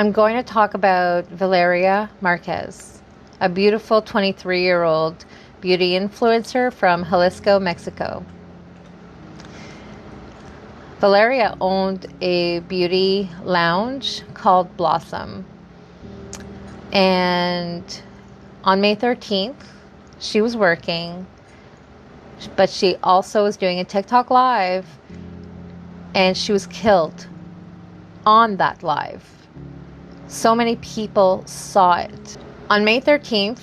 I'm going to talk about Valeria Marquez, a beautiful 23-year-old beauty influencer from Jalisco, Mexico. Valeria owned a beauty lounge called Blossom. And on May 13th, she was working, but she also was doing a TikTok live, and she was killed on that live. So many people saw it. On May 13th,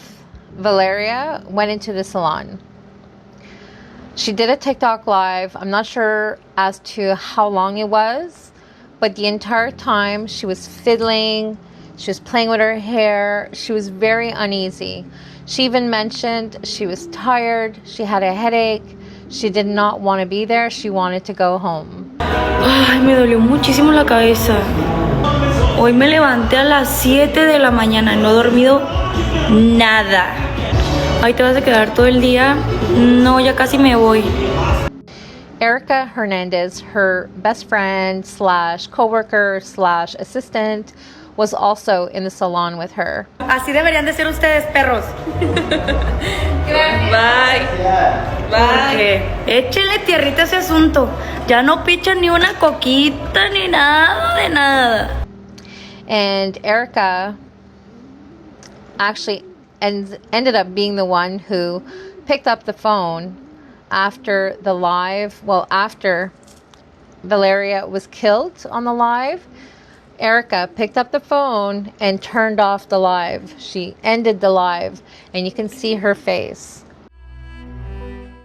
Valeria went into the salon. She did a TikTok live. I'm not sure as to how long it was, but the entire time she was fiddling, she was playing with her hair, she was very uneasy. She even mentioned she was tired, she had a headache, she did not want to be there, she wanted to go home. Ay, me dolió muchísimo la cabeza. Hoy me levanté a las 7 de la mañana, no he dormido nada. Ahí te vas a quedar todo el día. No, ya casi me voy. Erica Hernandez, her best friend / coworker / assistant, was also in the salon with her. Así deberían de ser ustedes, perros. Bye. Bye. Échenle tierrita a ese asunto. Ya no pichan ni una coquita ni nada de nada. And Erica actually ended up being the one who picked up the phone after the live. Well, after Valeria was killed on the live, Erica picked up the phone and turned off the live. She ended the live, and you can see her face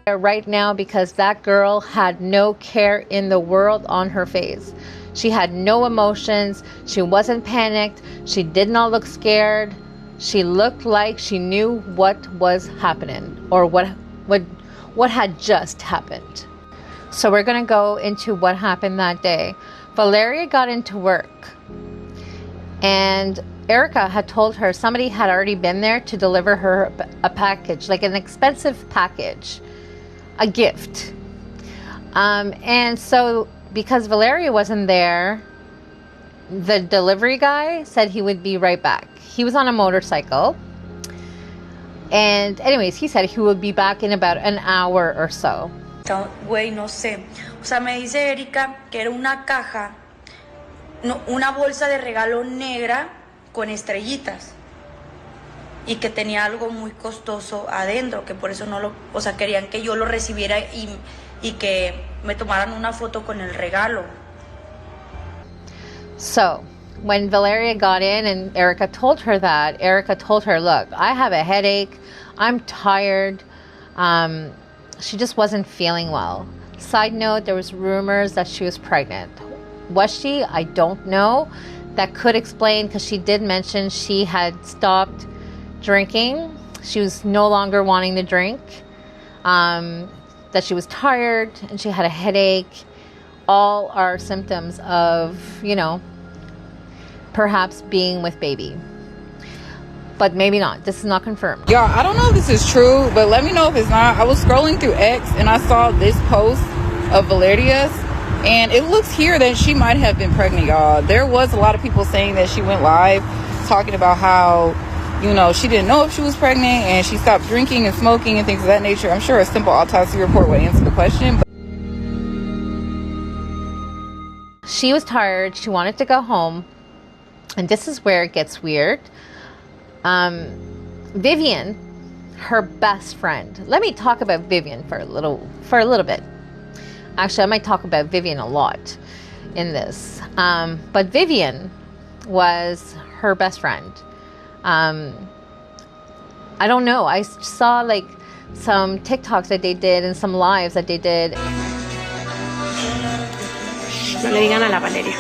right now because that girl had no care in the world on her face. She had no emotions. She wasn't panicked. She did not look scared. She looked like she knew what was happening, or what had just happened. So we're going to go into what happened that day. Valeria got into work, and Erica had told her somebody had already been there to deliver her a package, like an expensive package, a gift. And so because Valeria wasn't there, the delivery guy said he would be right back. He was on a motorcycle. And anyways, he said he would be back in about an hour or so. Güey, no sé. O sea, me dice Erika que era una caja, no, una bolsa de regalo negra con estrellitas. Y que tenía algo muy costoso adentro, que por eso no lo, o sea, querían que yo lo recibiera y que me tomaran una foto con el regalo. So, when Valeria got in and Erica told her that, Erica told her, look, I have a headache, I'm tired. She just wasn't feeling well. Side note, there was rumors that she was pregnant. Was she? I don't know. That could explain, because she did mention she had stopped drinking. She was no longer wanting to drink. That she was tired and she had a headache. All are symptoms of, perhaps being with baby. But maybe not. This is not confirmed. Y'all, I don't know if this is true, but let me know if it's not. I was scrolling through X and I saw this post of Valeria's, and it looks here that she might have been pregnant, y'all. There was a lot of people saying that she went live talking about how, she didn't know if she was pregnant and she stopped drinking and smoking and things of that nature. I'm sure a simple autopsy report would answer the question. She was tired. She wanted to go home. And this is where it gets weird. Vivian, her best friend. Let me talk about Vivian for a little bit. Actually, I might talk about Vivian a lot in this. But Vivian was her best friend. I don't know. I saw some TikToks that they did and some lives that they did. No le digan a la Valeria.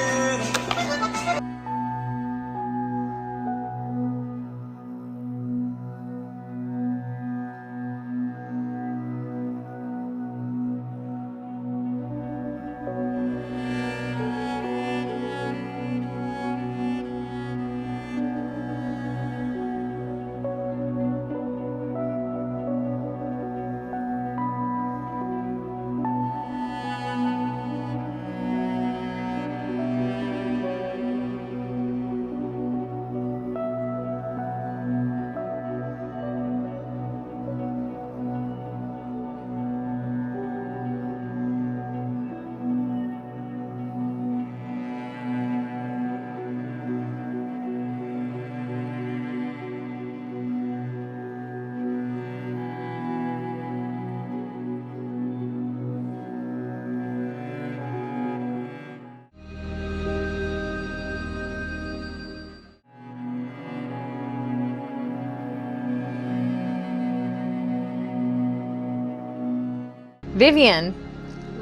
Vivian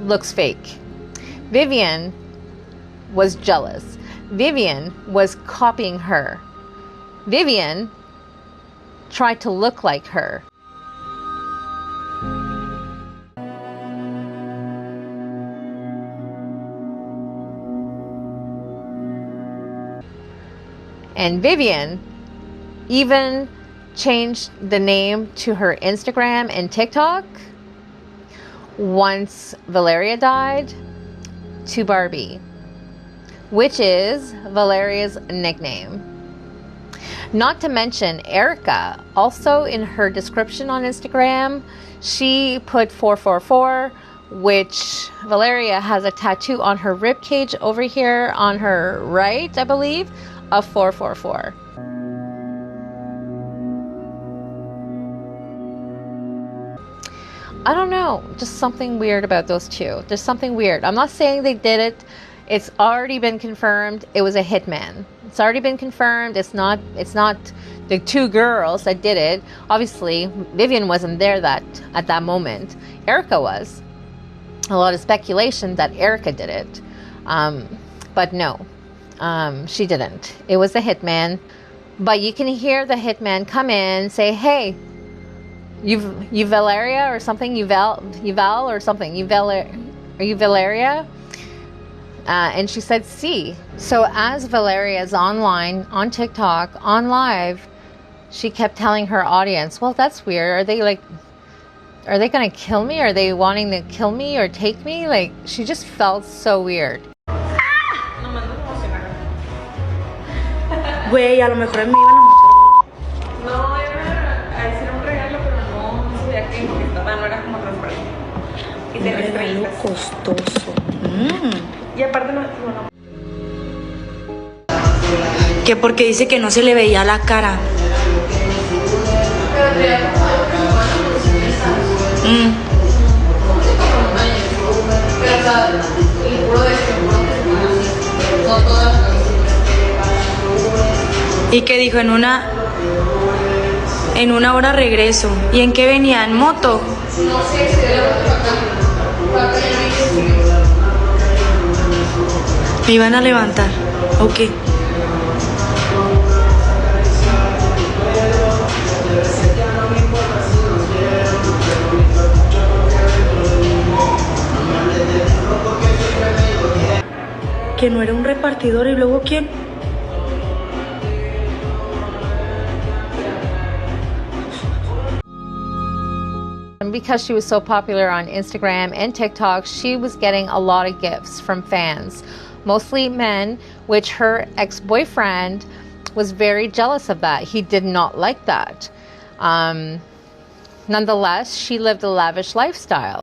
looks fake. Vivian was jealous. Vivian was copying her. Vivian tried to look like her. And Vivian even changed the name to her Instagram and TikTok once Valeria died to Barbie, which is Valeria's nickname. Not to mention Erica, also in her description on Instagram, she put 444, which Valeria has a tattoo on her rib cage over here on her right, I believe, of 444. I don't know, just something weird about those two. There's something weird. I'm not saying they did it. It's already been confirmed. It was a hitman. It's already been confirmed. It's not the two girls that did it. Obviously, Vivian wasn't there at that moment. Erica was. A lot of speculation that Erica did it. But no, she didn't. It was a hitman. But you can hear the hitman come in, say, hey, you Valeria or something, you Val or something, are you Valeria? And she said, see. So as Valeria is online, on TikTok, on live, she kept telling her audience, well, that's weird. Are they going to kill me? Are they wanting to kill me or take me? Like, she just felt so weird. Güey, a lo mejor me iban a matar. No, a decir un regalo, pero no sabía que estaba, no era como transparente. Y Un regalo costoso. Y aparte no. Que porque dice que no se le veía la cara. Y que dijo en una hora regreso. ¿Y en qué venía? ¿En moto? No sé si de la acá. ¿Me iban a levantar? Ok. Que no era un repartidor y luego ¿quién? And because she was so popular on Instagram and TikTok, she was getting a lot of gifts from fans, mostly men, which her ex-boyfriend was very jealous of that. He did not like that. Nonetheless, she lived a lavish lifestyle.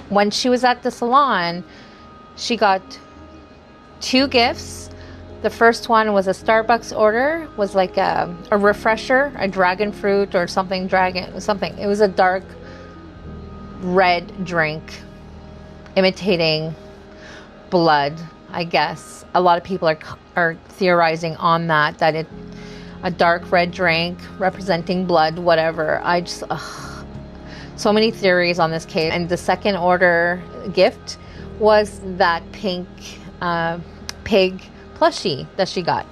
When she was at the salon, she got 2 gifts. The first one was a Starbucks order, was like a refresher, a dragon fruit or something, It was a dark red drink imitating blood, I guess. A lot of people are theorizing on that a dark red drink representing blood, whatever. So many theories on this case. And the second order gift was that pink pig plushie that she got,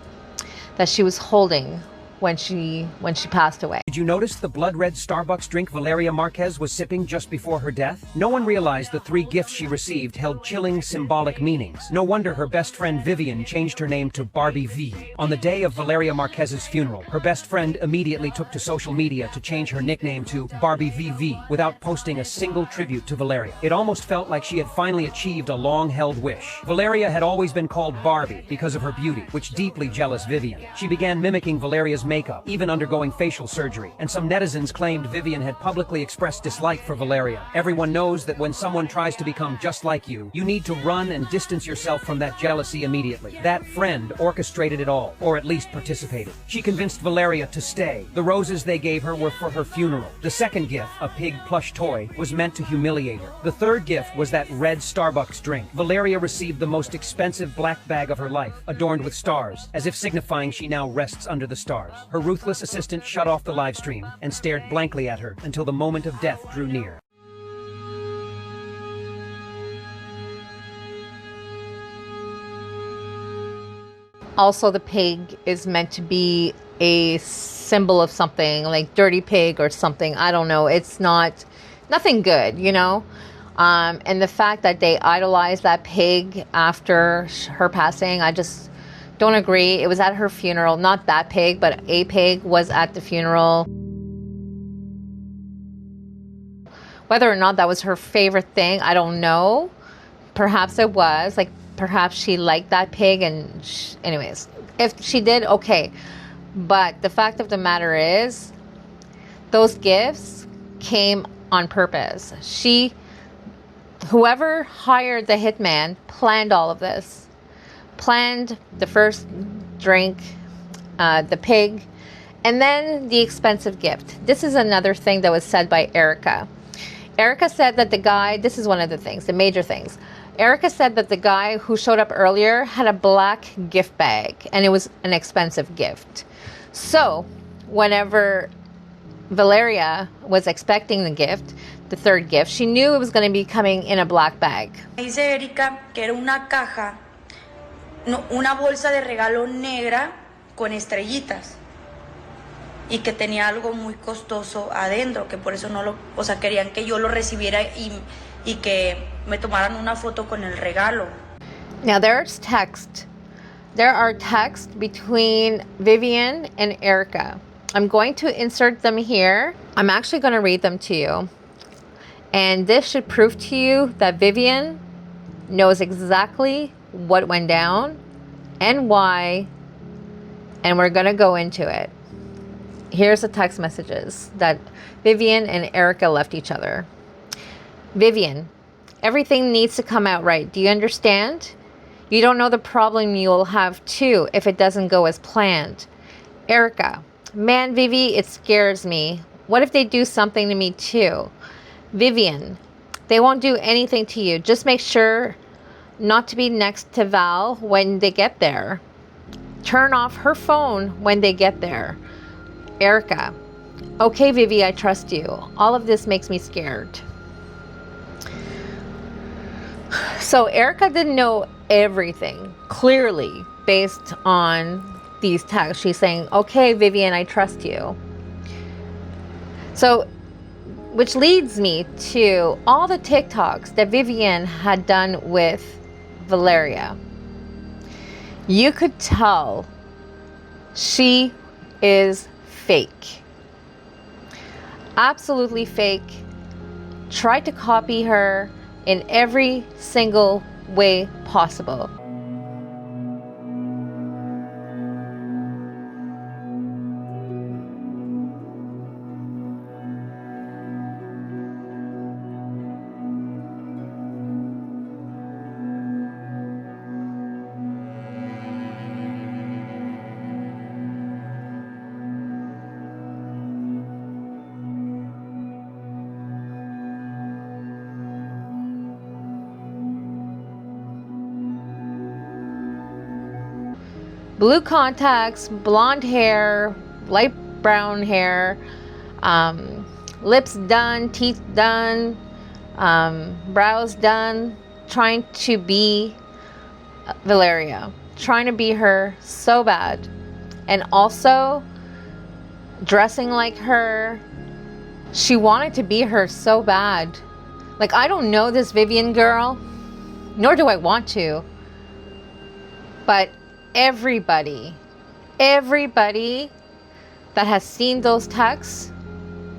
that she was holding when she passed away. Did you notice the blood-red Starbucks drink Valeria Marquez was sipping just before her death? No one realized the 3 gifts she received held chilling symbolic meanings. No wonder her best friend Vivian changed her name to Barbie V. On the day of Valeria Marquez's funeral, her best friend immediately took to social media to change her nickname to Barbie VV without posting a single tribute to Valeria. It almost felt like she had finally achieved a long-held wish. Valeria had always been called Barbie because of her beauty, which deeply jealous Vivian. She began mimicking Valeria's makeup, even undergoing facial surgery. And some netizens claimed Vivian had publicly expressed dislike for Valeria. Everyone knows that when someone tries to become just like you need to run and distance yourself from that jealousy immediately. That friend orchestrated it all, or at least participated. She convinced Valeria to stay. The roses they gave her were for her funeral. The second gift, a pig plush toy, was meant to humiliate her. The third gift was that red Starbucks drink. Valeria received the most expensive black bag of her life, adorned with stars, as if signifying she now rests under the stars. Her ruthless assistant shut off the live stream and stared blankly at her until the moment of death drew near. Also, the pig is meant to be a symbol of something, like dirty pig or something. I don't know. It's nothing good, you know? And the fact that they idolized that pig after her passing, I just don't agree. It was at her funeral. Not that pig, but a pig was at the funeral. Whether or not that was her favorite thing, I don't know. Perhaps it was. Like, perhaps she liked that pig and anyways, if she did, okay. But the fact of the matter is, those gifts came on purpose. Whoever hired the hitman planned all of this. Planned the first drink, the pig, and then the expensive gift. This is another thing that was said by Erica. Erica said that the guy, this is one of the things, the major things. Erica said that the guy who showed up earlier had a black gift bag, and it was an expensive gift. So, whenever Valeria was expecting the gift, the third gift, she knew it was going to be coming in a black bag. Dice Erika que era una caja, una bolsa de regalo negra con estrellitas y que tenía algo muy costoso adentro, que por eso no lo, o sea, querían que yo lo recibiera y que me tomaran una foto con el regalo. Now there are texts between Vivian and Erica. I'm going to insert them here. I'm actually going to read them to you. And this should prove to you that Vivian knows exactly what went down and why, and we're going to go into it. Here's the text messages that Vivian and Erica left each other. Vivian, everything needs to come out right. Do you understand? You don't know the problem you'll have too if it doesn't go as planned. Erica, man, Vivi, it scares me. What if they do something to me too? Vivian, they won't do anything to you. Just make sure not to be next to Val when they get there. Turn off her phone when they get there. Erica, okay, Vivi, I trust you. All of this makes me scared. So Erica didn't know everything, clearly, based on these texts. She's saying, okay, Vivian, I trust you. So, which leads me to all the TikToks that Vivian had done with Valeria. You could tell she is fake. Absolutely fake. Tried to copy her in every single way possible. Blue contacts, blonde hair, light brown hair, lips done, teeth done, brows done, trying to be Valeria, trying to be her so bad. And also dressing like her. She wanted to be her so bad. Like, I don't know this Vivian girl, nor do I want to. But everybody that has seen those texts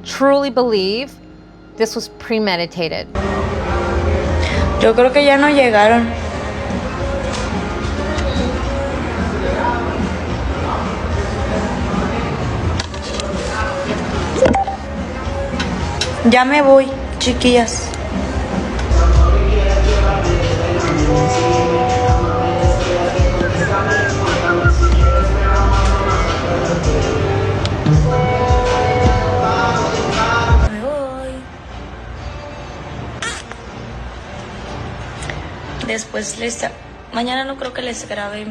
truly believe this was premeditated. Yo creo que ya no llegaron. Ya me voy, chiquillas. Me voy. Después mañana no creo que les grabe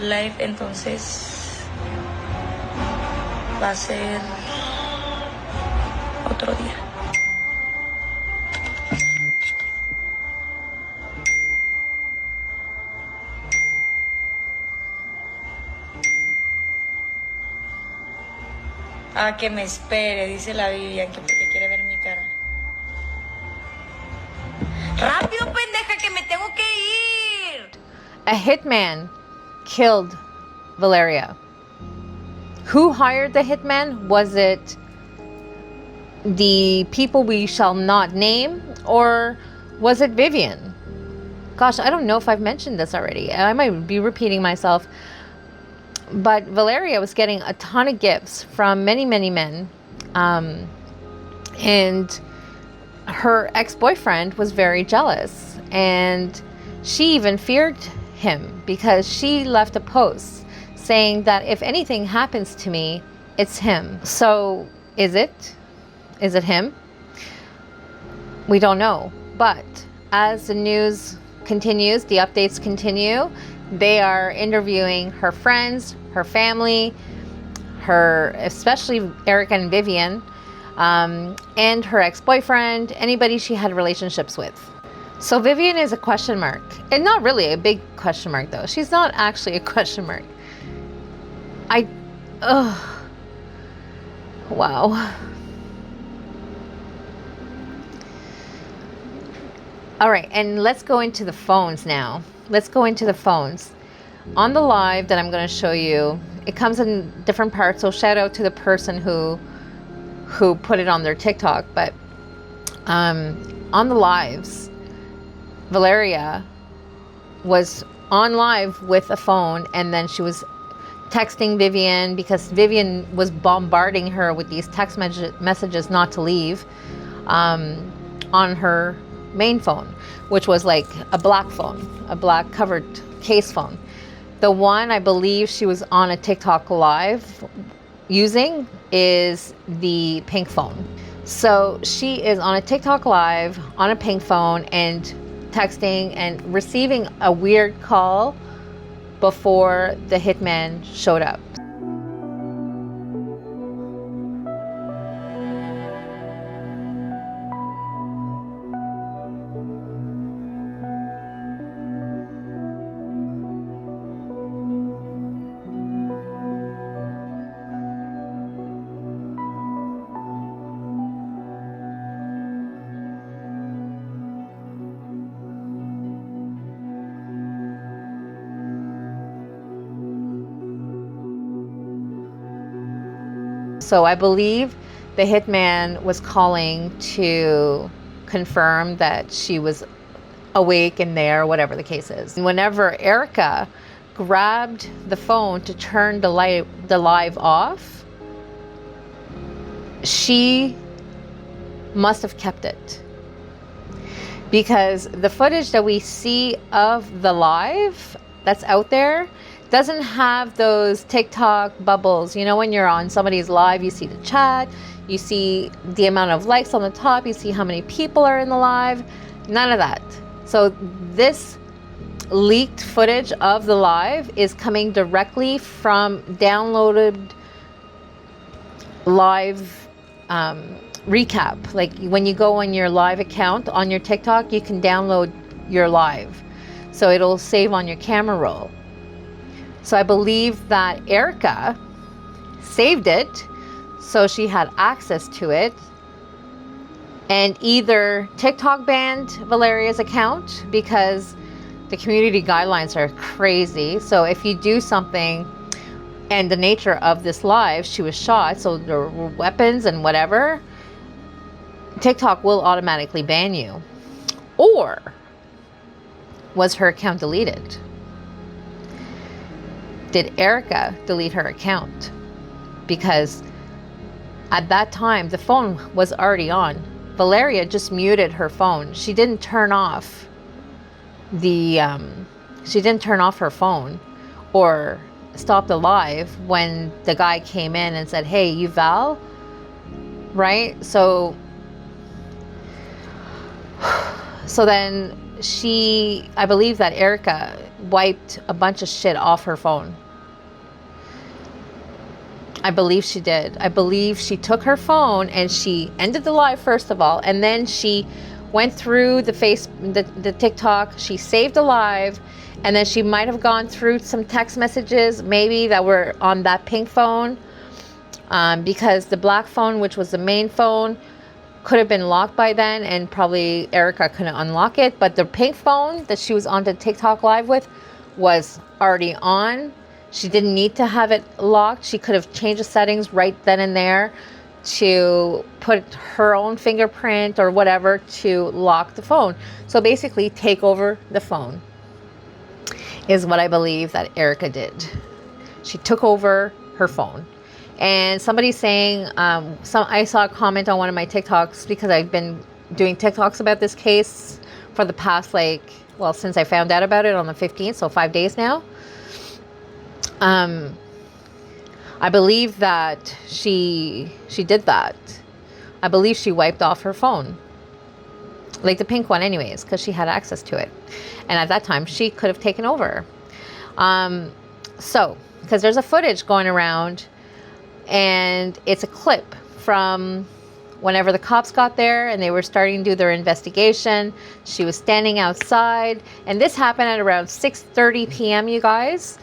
live, entonces va a ser otro día. Ah, que me espere, dice la Vivian, que porque quiere ver mi cara. ¡Rápido, pendeja, que me tengo que ir! A hitman killed Valeria. Who hired the hitman? Was it the people we shall not name, or was it Vivian? Gosh, I don't know if I've mentioned this already. I might be repeating myself. But Valeria was getting a ton of gifts from many, many men. And her ex-boyfriend was very jealous. And she even feared him because she left a post saying that if anything happens to me, it's him. So is it? Is it him? We don't know. But as the news continues, the updates continue, they are interviewing her friends, her family, especially Erica and Vivian, and her ex-boyfriend, anybody she had relationships with. So Vivian is a question mark, and not really a big question mark though. She's not actually a question mark. Wow. All right, and let's go into the phones now. Let's go into the phones. On the live that I'm going to show you, it comes in different parts, so shout out to the person who put it on their TikTok. But on the lives, Valeria was on live with a phone, and then she was texting Vivian because Vivian was bombarding her with these text messages not to leave on her main phone, which was like a black phone, a black covered case phone. The one I believe she was on a TikTok live using is the pink phone. So she is on a TikTok live on a pink phone and texting and receiving a weird call before the hitman showed up. So I believe the hitman was calling to confirm that she was awake and there, whatever the case is. And whenever Erica grabbed the phone to turn the live off, she must have kept it. Because the footage that we see of the live that's out there doesn't have those TikTok bubbles. You know, when you're on somebody's live, you see the chat, you see the amount of likes on the top, you see how many people are in the live. None of that. So this leaked footage of the live is coming directly from downloaded live recap. Like when you go on your live account on your TikTok, you can download your live. So it'll save on your camera roll. So I believe that Erica saved it, so she had access to it, and either TikTok banned Valeria's account because the community guidelines are crazy. So if you do something, and the nature of this live, she was shot, so there were weapons and whatever, TikTok will automatically ban you. Or was her account deleted? Did Erica delete her account? Because at that time, the phone was already on Valeria just muted her phone. She didn't turn off her phone or stop the live when the guy came in and said, "Hey, you Val?" Right? So then I believe that Erica wiped a bunch of shit off her phone. I believe she did. I believe she took her phone and she ended the live first of all, and then she went through the TikTok, she saved the live, and then she might have gone through some text messages maybe that were on that pink phone, because the black phone, which was the main phone, could have been locked by then, and probably Erica couldn't unlock it. But the pink phone that she was on the TikTok live with was already on. She didn't need to have it locked. She could have changed the settings right then and there to put her own fingerprint or whatever to lock the phone. So basically take over the phone is what I believe that Erica did. She took over her phone. And somebody's saying, I saw a comment on one of my TikToks, because I've been doing TikToks about this case for the past, since I found out about it on the 15th, so 5 days now. I believe that she did that. I believe she wiped off her phone. Like the pink one anyways, because she had access to it. And at that time, she could have taken over. Because there's a footage going around, and it's a clip from whenever the cops got there and they were starting to do their investigation. She was standing outside, and this happened at around 6:30 p.m., you guys.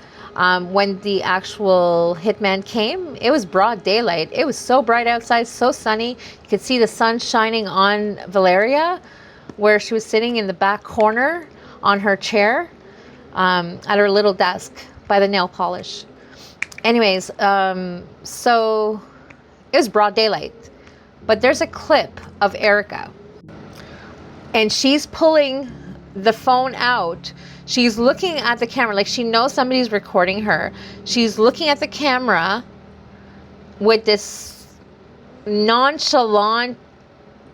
When the actual hitman came, it was broad daylight. It was so bright outside, so sunny. You could see the sun shining on Valeria, where she was sitting in the back corner on her chair, at her little desk by the nail polish. Anyways, so it was broad daylight. But there's a clip of Erica, and she's pulling the phone out. She's looking at the camera like she knows somebody's recording her. She's looking at the camera with this nonchalant,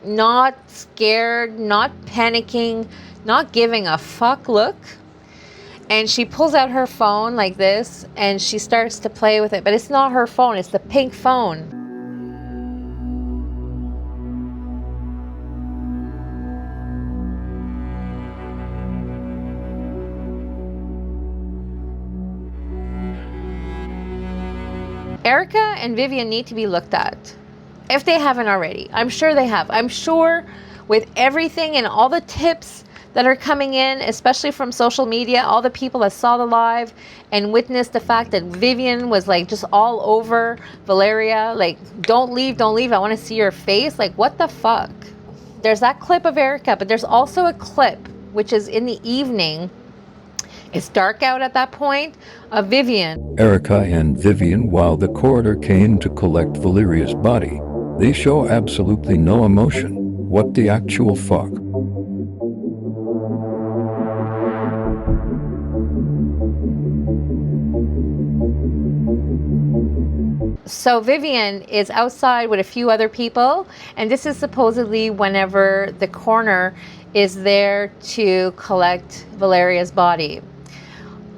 not scared, not panicking, not giving a fuck look. And she pulls out her phone like this, and she starts to play with it. But it's not her phone, it's the pink phone. Erica and Vivian need to be looked at, if they haven't already. I'm sure they have. I'm sure with everything and all the tips that are coming in, especially from social media, all the people that saw the live and witnessed the fact that Vivian was just all over Valeria, don't leave, I want to see your face. What the fuck? There's that clip of Erica, but there's also a clip, which is in the evening. It's dark out at that point, of Vivian. Erica and Vivian, while the coroner came to collect Valeria's body, they show absolutely no emotion. What the actual fuck? So Vivian is outside with a few other people, and this is supposedly whenever the coroner is there to collect Valeria's body.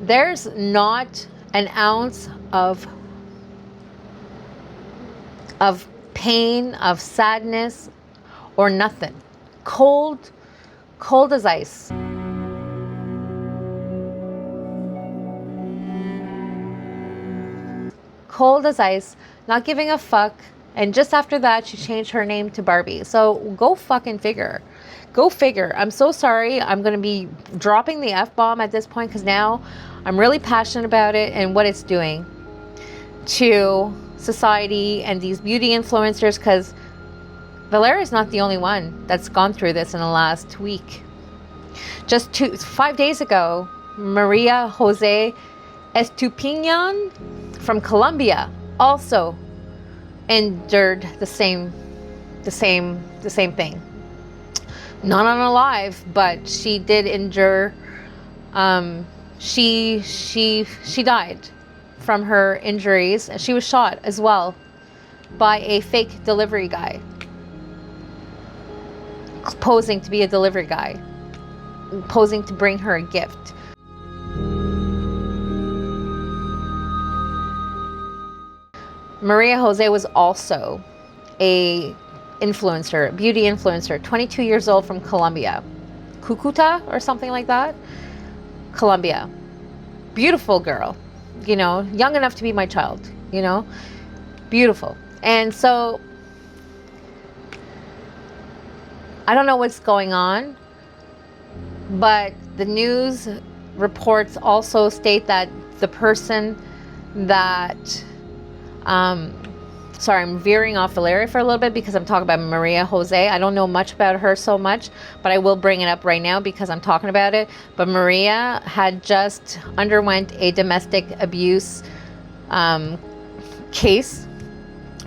There's not an ounce of pain, of sadness, or nothing. Cold as ice. Cold as ice, not giving a fuck. And just after that, she changed her name to Barbie. So go fucking figure. Go figure. I'm so sorry. I'm going to be dropping the F-bomb at this point, because now I'm really passionate about it and what it's doing to society and these beauty influencers, because Valeria is not the only one that's gone through this in the last week. Just 5 days ago, Maria Jose Estupinan from Colombia also endured the same thing. Not on a live, but she did endure. She died from her injuries. She was shot as well by a fake delivery guy. posing to be a delivery guy, posing to bring her a gift. Maria Jose was also a influencer, beauty influencer, 22 years old from Colombia. Cucuta or something like that. Colombia. Beautiful girl, you know, young enough to be my child, you know, beautiful. And so I don't know what's going on, but the news reports also state that the person that sorry, I'm veering off Valeria for a little bit because I'm talking about Maria Jose. I don't know much about her so much, but I will bring it up right now because I'm talking about it. But Maria had just underwent a domestic abuse case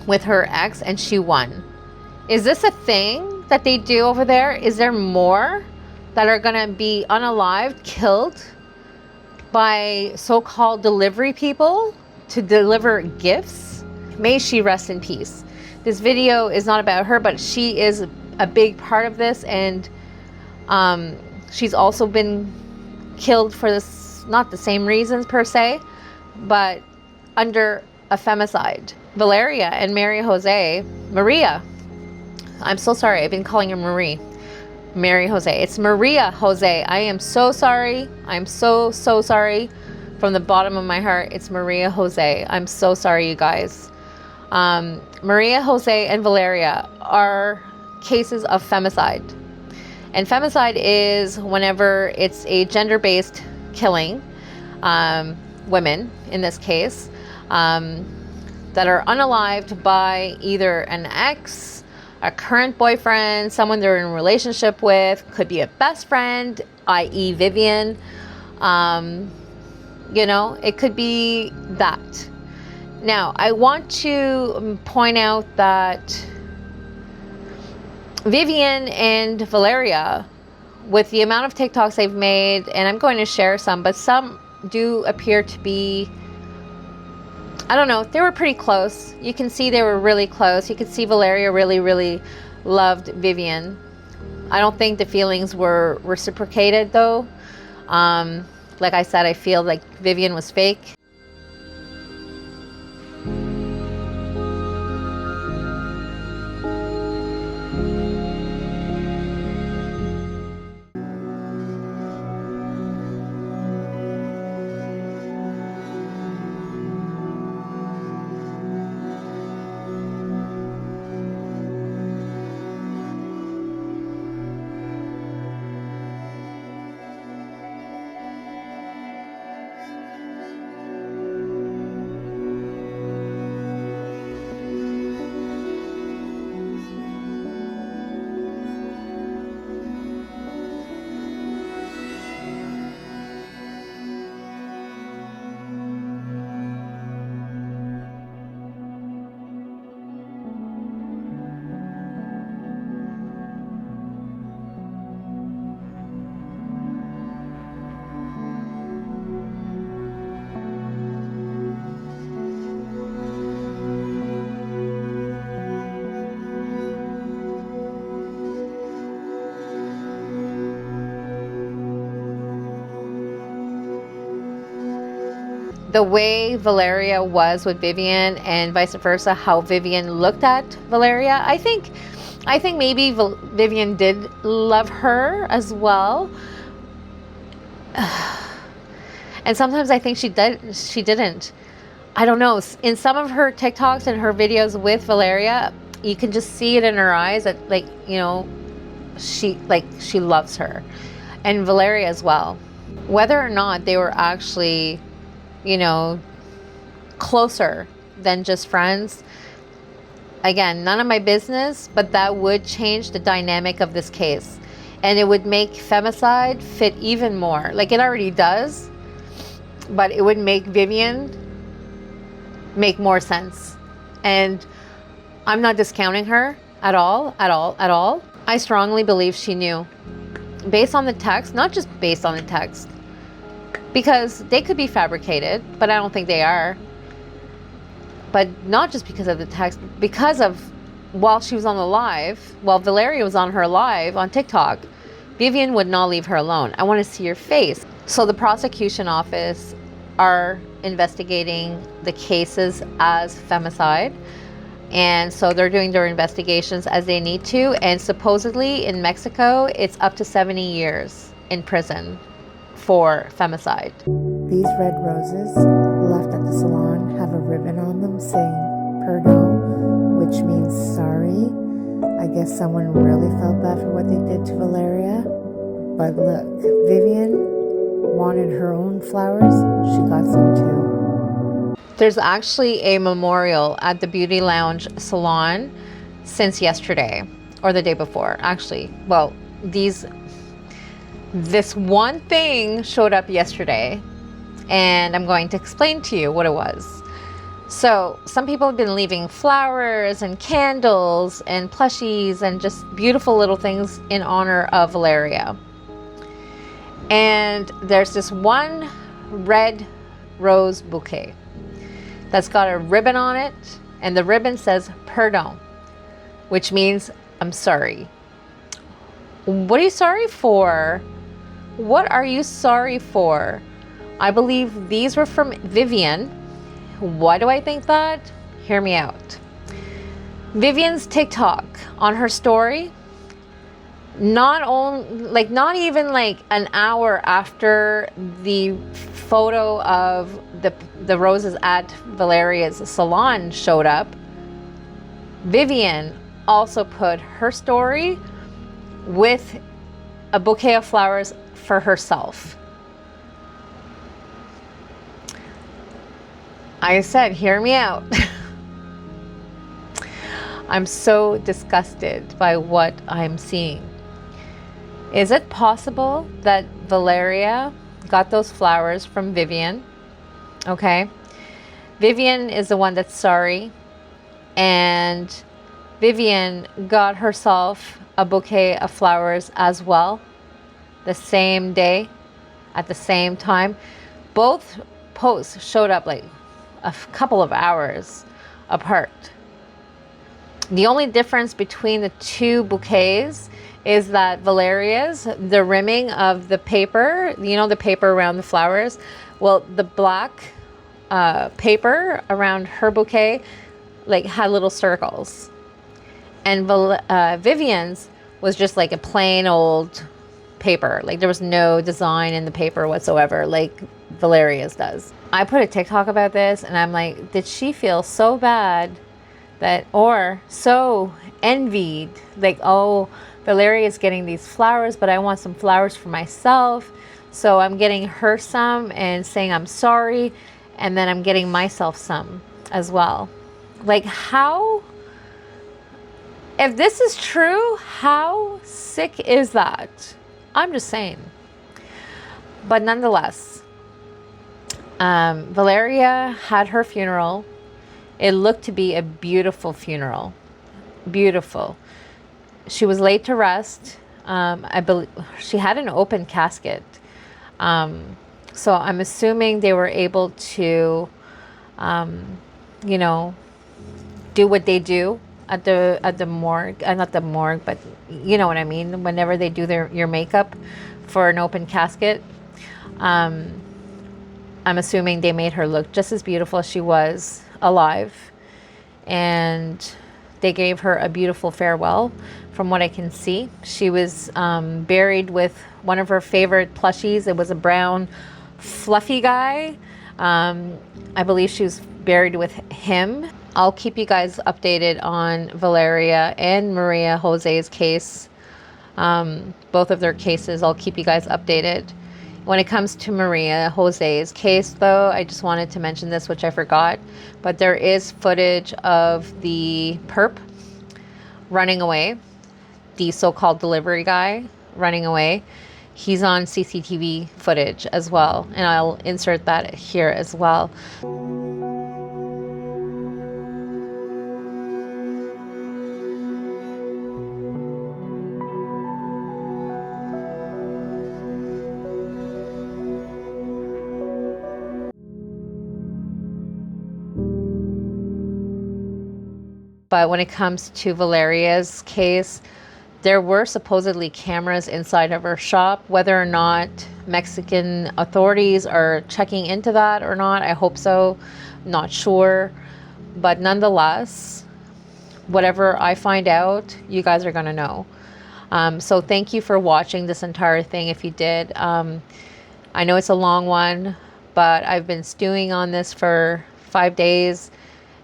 with her ex, and she won. Is this a thing that they do over there? Is there more that are gonna be unalived, killed by so-called delivery people to deliver gifts? May she rest in peace. This video is not about her, but she is a big part of this, and she's also been killed for this, not the same reasons per se, but under a femicide. Valeria and Maria Jose, I'm so sorry, I've been calling her Mary Jose. It's Maria Jose. I am so sorry. I'm so sorry from the bottom of my heart. It's Maria Jose. I'm so sorry, you guys. Maria Jose and Valeria are cases of femicide. And femicide is whenever it's a gender-based killing, women in this case, that are unalived by either an ex, a current boyfriend, someone they're in a relationship with, could be a best friend, i.e. Vivian. You know, it could be that. Now, I want to point out that Vivian and Valeria, with the amount of TikToks they've made, and I'm going to share some, but some do appear to be, I don't know, they were pretty close. You can see they were really close. You can see Valeria really loved Vivian. I don't think the feelings were reciprocated though. Like I said, I feel like Vivian was fake. The way Valeria was with Vivian and vice versa, how Vivian looked at Valeria, I think maybe Vivian did love her as well. And sometimes I think she didn't. I don't know. In some of her TikToks and her videos with Valeria, you can just see it in her eyes that, like, you know, she loves her. And Valeria as well. Whether or not they were actually, you know, closer than just friends, again, none of my business, but that would change the dynamic of this case. And it would make femicide fit even more. Like it already does, but it would make Vivian make more sense. And I'm not discounting her at all. I strongly believe she knew. Based on the text, not just based on the text, because they could be fabricated, but I don't think they are. But not just because of the text, because of while she was on the live, while Valeria was on her live on TikTok, Vivian would not leave her alone. I want to see your face. So the prosecution office are investigating the cases as femicide. And so they're doing their investigations as they need to. And supposedly in Mexico, it's up to 70 years in prison for femicide. These red roses left at the salon have a ribbon on them saying "Perdón," which means sorry. I guess someone really felt bad for what they did to Valeria. But look, Vivian wanted her own flowers. She got some too. There's actually a memorial at the Beauty Lounge salon since yesterday, or the day before, actually. Well, this one thing showed up yesterday, and I'm going to explain to you what it was. So some people have been leaving flowers and candles and plushies and just beautiful little things in honor of Valeria. And there's this one red rose bouquet that's got a ribbon on it, and the ribbon says "Perdón," which means I'm sorry. What are you sorry for? What are you sorry for? I believe these were from Vivian. Why do I think that? Hear me out. Vivian's TikTok on her story, not even like an hour after the photo of the roses at Valeria's salon showed up, Vivian also put her story with a bouquet of flowers for herself. I said, hear me out. I'm so disgusted by what I'm seeing. Is it possible that Valeria got those flowers from Vivian? Okay. Vivian is the one that's sorry. And Vivian got herself a bouquet of flowers as well, the same day, at the same time. Both posts showed up like a couple of hours apart. The only difference between the two bouquets is that Valeria's, the rimming of the paper, the paper around the flowers, well, the black paper around her bouquet like had little circles. And Vivian's was just like a plain old paper. Like there was no design in the paper whatsoever, like Valeria's does. I put a TikTok about this, and I'm like, did she feel so bad or so envied? Like, oh, Valeria's getting these flowers, but I want some flowers for myself. So I'm getting her some and saying I'm sorry. And then I'm getting myself some as well. Like if this is true, how sick is that? I'm just saying. But nonetheless, Valeria had her funeral. It looked to be a beautiful funeral. Beautiful. She was laid to rest. I believe she had an open casket. So I'm assuming they were able to, do what they do at the morgue. Not the morgue, but you know what I mean. Whenever they do your makeup for an open casket, I'm assuming they made her look just as beautiful as she was alive, and they gave her a beautiful farewell. From what I can see, she was buried with one of her favorite plushies. It was a brown fluffy guy. I believe she was buried with him. I'll keep you guys updated on Valeria and Maria Jose's case. Both of their cases, I'll keep you guys updated. When it comes to Maria Jose's case, though, I just wanted to mention this, which I forgot, but there is footage of the perp running away, the so-called delivery guy running away. He's on CCTV footage as well, and I'll insert that here as well. But when it comes to Valeria's case, there were supposedly cameras inside of her shop. Whether or not Mexican authorities are checking into that or not, I hope so. Not sure. But nonetheless, whatever I find out, you guys are going to know. So thank you for watching this entire thing if you did. I know it's a long one, but I've been stewing on this for 5 days,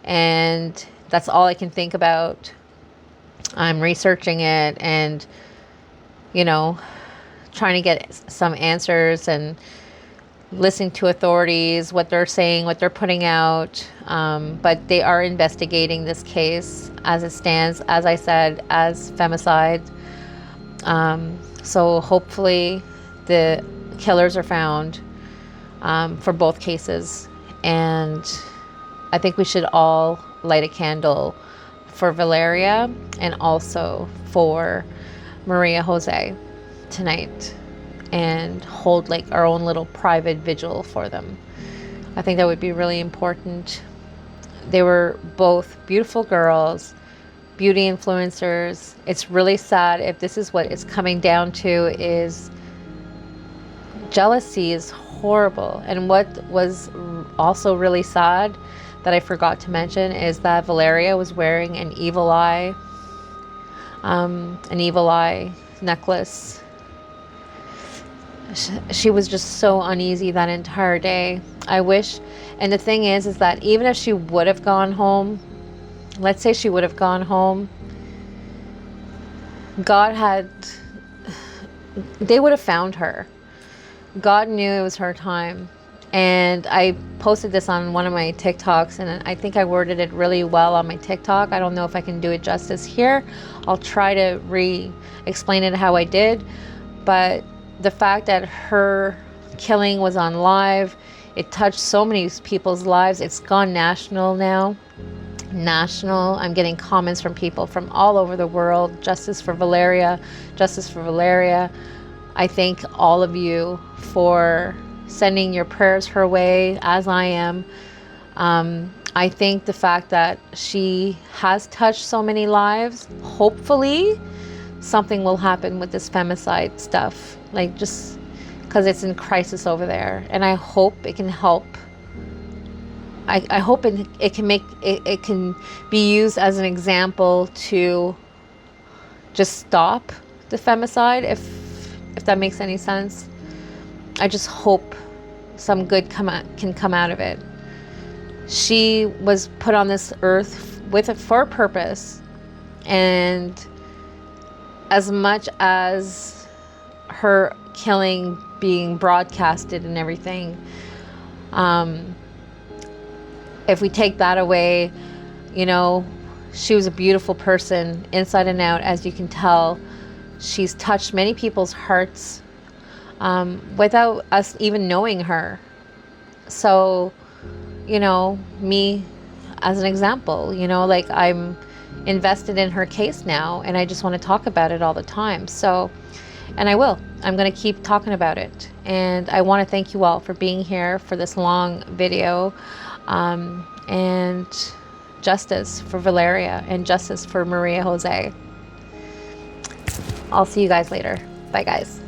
and that's all I can think about. I'm researching it and, you know, trying to get some answers and listening to authorities, what they're saying, what they're putting out. But they are investigating this case as it stands, as I said, as femicide. So hopefully the killers are found for both cases. And I think we should all light a candle for Valeria and also for Maria Jose tonight, and hold like our own little private vigil for them. I think that would be really important. They were both beautiful girls, beauty influencers. It's really sad if this is what it's coming down to, is jealousy is horrible. And what was also really sad that I forgot to mention is that Valeria was wearing an evil eye necklace. She was just so uneasy that entire day. I wish, and the thing is that even if she would have gone home, let's say she would have gone home, they would have found her. God knew it was her time. And I posted this on one of my TikToks, and I think I worded it really well on my TikTok. I don't know if I can do it justice here. I'll try to re-explain it how I did. But the fact that her killing was on live, it touched so many people's lives. It's gone national now. National. I'm getting comments from people from all over the world. Justice for Valeria. Justice for Valeria. I thank all of you for sending your prayers her way, as I am. I think the fact that she has touched so many lives, hopefully something will happen with this femicide stuff, like just because it's in crisis over there. And I hope it can help. I hope it can be used as an example to just stop the femicide, if that makes any sense. I just hope some good can come out of it. She was put on this earth for a purpose, and as much as her killing being broadcasted and everything, if we take that away, you know, she was a beautiful person inside and out, as you can tell. She's touched many people's hearts without us even knowing her. So, you know, me as an example, you know, like I'm invested in her case now, and I just want to talk about it all the time. So, and I'm going to keep talking about it. And I want to thank you all for being here for this long video. And justice for Valeria and justice for Maria Jose. I'll see you guys later. Bye, guys.